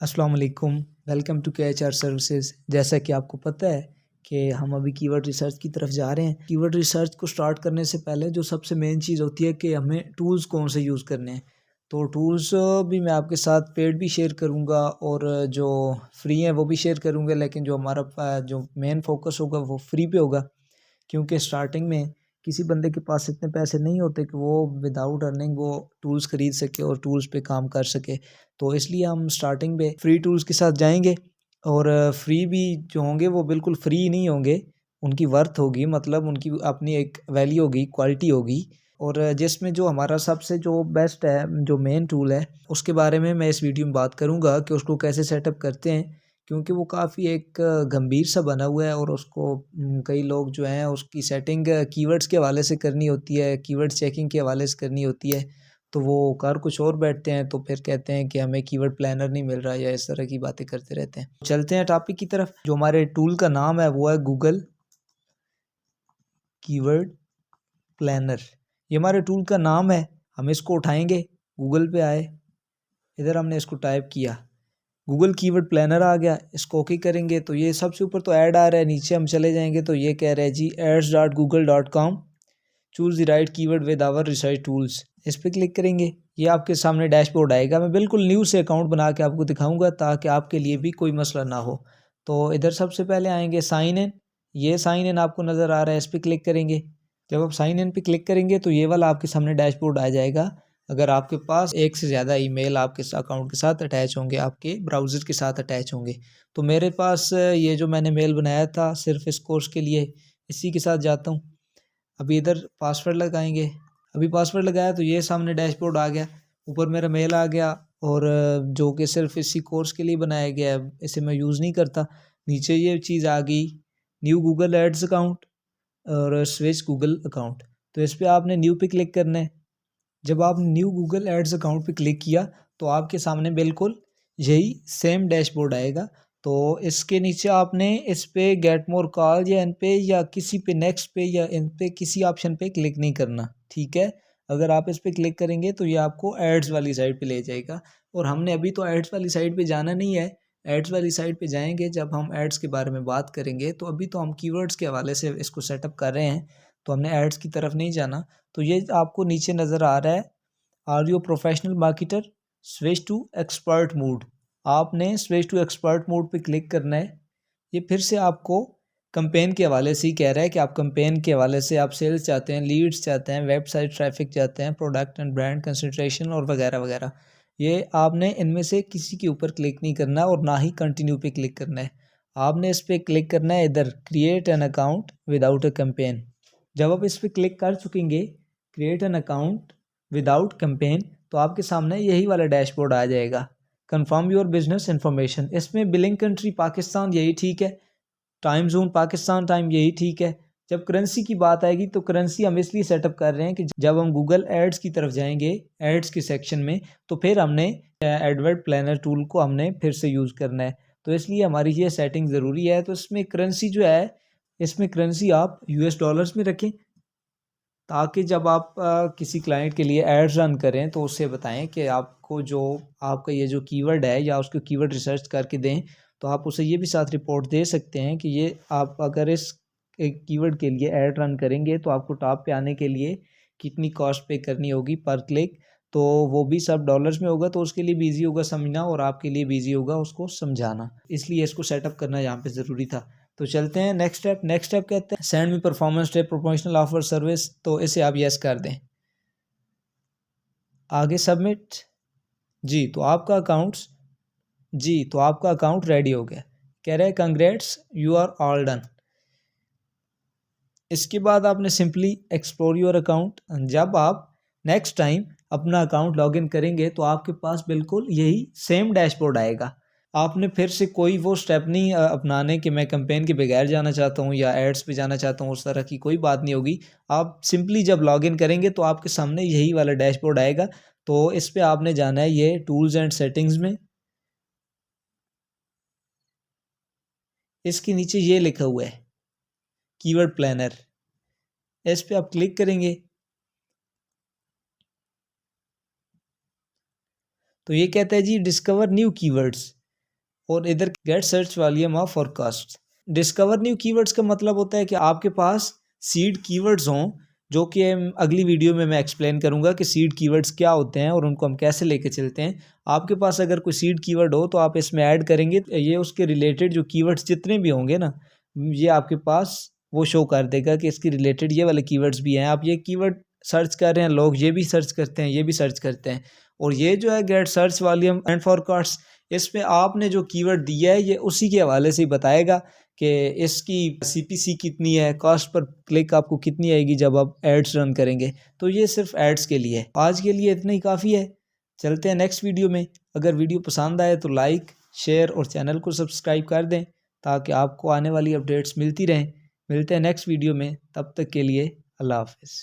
अस्सलाम वालेकुम, welcome to केएचआर services. जैसा कि आपको पता है कि हम अभी कीवर्ड रिसर्च की तरफ जा रहे हैं। कीवर्ड रिसर्च को स्टार्ट करने से पहले जो सबसे मेन चीज़ होती है कि हमें टूल्स कौन से यूज़ करने हैं। तो टूल्स भी मैं आपके साथ पेड भी शेयर करूंगा और जो फ्री हैं वो भी शेयर करूंगा, लेकिन जो हमारा जो मेन फोकस होगा वो फ्री पे होगा, क्योंकि स्टार्टिंग में किसी बंदे के पास इतने पैसे नहीं होते कि वो विदाउट अर्निंग वो टूल्स ख़रीद सके और टूल्स पे काम कर सके। तो इसलिए हम स्टार्टिंग में फ्री टूल्स के साथ जाएंगे और फ्री भी जो होंगे वो बिल्कुल फ्री नहीं होंगे, उनकी वर्थ होगी, मतलब उनकी अपनी एक वैल्यू होगी, क्वालिटी होगी। और जिसमें जो हमारा सबसे जो बेस्ट है, जो मेन टूल है, उसके बारे में मैं इस वीडियो में बात करूँगा कि उसको कैसे सेटअप करते हैं, क्योंकि वो काफ़ी एक गंभीर सा बना हुआ है और उसको कई लोग जो हैं उसकी सेटिंग कीवर्ड्स के हवाले से करनी होती है, कीवर्ड चेकिंग के हवाले से करनी होती है। तो वो कर कुछ और बैठते हैं, तो फिर कहते हैं कि हमें कीवर्ड प्लानर नहीं मिल रहा, या इस तरह की बातें करते रहते हैं। चलते हैं टॉपिक की तरफ। जो हमारे टूल का नाम है वो है गूगल कीवर्ड प्लानर। ये हमारे टूल का नाम है। हम इसको उठाएंगे, गूगल पे आए, इधर हमने इसको टाइप किया, गूगल कीवर्ड प्लानर आ गया। इसको ओके करेंगे तो ये सबसे ऊपर तो ऐड आ रहा है, नीचे हम चले जाएंगे तो ये कह रहा है जी ads.google.com, choose the right keyword with our research tools. इस पर क्लिक करेंगे, ये आपके सामने डैशबोर्ड आएगा। मैं बिल्कुल न्यू से अकाउंट बना के आपको दिखाऊंगा ताकि आपके लिए भी कोई मसला ना हो। तो इधर सबसे पहले आएंगे साइन इन, ये साइन इन आपको नज़र आ रहा है, इस पर क्लिक करेंगे। जब आप साइन इन पे क्लिक करेंगे तो ये वाला आपके सामने डैशबोर्ड आ जाएगा। अगर आपके पास एक से ज़्यादा ईमेल आपके अकाउंट के साथ अटैच होंगे, आपके ब्राउज़र के साथ अटैच होंगे, तो मेरे पास ये जो मैंने मेल बनाया था सिर्फ इस कोर्स के लिए, इसी के साथ जाता हूँ। अभी इधर पासवर्ड लगाएंगे, अभी पासवर्ड लगाया तो ये सामने डैशबोर्ड आ गया, ऊपर मेरा मेल आ गया, और जो कि सिर्फ इसी कोर्स के लिए बनाया गया है, इसे मैं यूज़ नहीं करता। नीचे ये चीज़ आ गई, न्यू गूगल एड्स अकाउंट और स्विच गूगल अकाउंट। तो इस पर आपने न्यू पे क्लिक करना है। जब आप न्यू गूगल एड्स अकाउंट पे क्लिक किया तो आपके सामने बिल्कुल यही सेम डैशबोर्ड आएगा। तो इसके नीचे आपने इस पे गेट मोर कॉल या इन पे या किसी पे नेक्स्ट पे या इन पे किसी ऑप्शन पे क्लिक नहीं करना, ठीक है। अगर आप इस पे क्लिक करेंगे तो ये आपको एड्स वाली साइड पे ले जाएगा, और हमने अभी तो एड्स वाली साइड पे जाना नहीं है। एड्स वाली साइड पे जाएंगे जब हम एड्स के बारे में बात करेंगे। तो अभी तो हम कीवर्ड्स के हवाले से इसको सेटअप कर रहे हैं, तो हमने एड्स की तरफ नहीं जाना। तो ये आपको नीचे नज़र आ रहा है, are you professional marketer, switch to expert mode. आपने स्विच टू एक्सपर्ट मोड पे क्लिक करना है। ये फिर से आपको कंपेन के हवाले से ही कह रहा है कि आप कंपेन के हवाले से आप सेल्स चाहते हैं, लीड्स चाहते हैं, वेबसाइट ट्रैफिक चाहते हैं, प्रोडक्ट एंड ब्रांड कंसंट्रेशन और वगैरह वगैरह। ये आपने इनमें से किसी के ऊपर क्लिक नहीं करना और ना ही कंटिन्यू पे क्लिक करना है। आपने इस पर क्लिक करना है इधर, create an account without a campaign. जब आप इस पर क्लिक कर चुकेंगे, create an account without campaign, तो आपके सामने यही वाला डैशबोर्ड आ जाएगा। कंफर्म योर बिजनेस इन्फॉर्मेशन, इसमें बिलिंग कंट्री पाकिस्तान, यही ठीक है। टाइम जोन पाकिस्तान टाइम, यही ठीक है। जब करेंसी की बात आएगी तो करेंसी हम इसलिए सेटअप कर रहे हैं कि जब हम गूगल एड्स की तरफ जाएंगे, एड्स के सेक्शन में, तो फिर हमने एडवर्ड प्लानर टूल को हमने फिर से यूज़ करना है। तो इसलिए हमारी ये सेटिंग ज़रूरी है। तो इसमें करेंसी जो है, इसमें करेंसी आप यूएस डॉलर्स में रखें, ताकि जब आप किसी क्लाइंट के लिए एड्स रन करें तो उससे बताएं कि आपको जो आपका ये जो कीवर्ड है, या उसको कीवर्ड रिसर्च करके दें, तो आप उसे ये भी साथ रिपोर्ट दे सकते हैं कि ये आप अगर इस एक कीवर्ड के लिए ऐड रन करेंगे तो आपको टॉप पे आने के लिए कितनी कॉस्ट पे करनी होगी पर क्लिक। तो वो भी सब डॉलर्स में होगा, तो उसके लिए भी ईजी होगा समझना और आपके लिए भी ईजी होगा उसको समझाना, इसलिए इसको सेटअप करना यहाँ पे ज़रूरी था। तो चलते हैं नेक्स्ट स्टेप। नेक्स्ट स्टेप कहते हैं send me performance tape proportional offer service, तो इसे आप यस कर दें। आगे सबमिट। जी तो आपका अकाउंट्स जी तो आपका अकाउंट रेडी हो गया। कह रहे हैं congrats, you are all done. इसके बाद आपने सिंपली एक्सप्लोर योर अकाउंट। जब आप नेक्स्ट टाइम अपना अकाउंट लॉगिन करेंगे तो आपके पास बिल्कुल यही सेम डैशबोर्ड आएगा। आपने फिर से कोई वो स्टेप नहीं अपनाने कि मैं कैंपेन के बगैर जाना चाहता हूँ या एड्स पे जाना चाहता हूँ, उस तरह की कोई बात नहीं होगी। आप सिंपली जब लॉगिन करेंगे तो आपके सामने यही वाला डैशबोर्ड आएगा। तो इस पे आपने जाना है ये टूल्स एंड सेटिंग्स में, इसके नीचे ये लिखा हुआ है कीवर्ड प्लानर, इस पे आप क्लिक करेंगे तो ये कहता है जी डिस्कवर न्यू कीवर्ड्स। और इधर get search volume of forecast. Discover new keywords का मतलब होता है कि आपके पास सीड कीवर्ड्स हों, जो कि अगली वीडियो में मैं एक्सप्लेन करूंगा कि सीड कीवर्ड्स क्या होते हैं और उनको हम कैसे लेके चलते हैं। आपके पास अगर कोई सीड कीवर्ड हो तो आप इसमें ऐड करेंगे, ये उसके रिलेटेड जो कीवर्ड्स जितने भी होंगे ना, ये आपके पास वो शो कर देगा कि इसके रिलेटेड ये वाले कीवर्ड्स भी हैं। आप ये कीवर्ड सर्च कर रहे हैं, लोग ये भी सर्च करते हैं, ये भी सर्च करते हैं। और ये जो है get search volume and forecast, इसमें आपने जो कीवर्ड दिया है ये उसी के हवाले से ही बताएगा कि इसकी सीपीसी कितनी है, कॉस्ट पर क्लिक आपको कितनी आएगी जब आप एड्स रन करेंगे। तो ये सिर्फ एड्स के लिए है। आज के लिए इतना ही काफ़ी है। चलते हैं नेक्स्ट वीडियो में। अगर वीडियो पसंद आए तो लाइक, शेयर और चैनल को सब्सक्राइब कर दें ताकि आपको आने वाली अपडेट्स मिलती रहें। मिलते हैं नेक्स्ट वीडियो में, तब तक के लिए अल्लाह हाफ़िज़।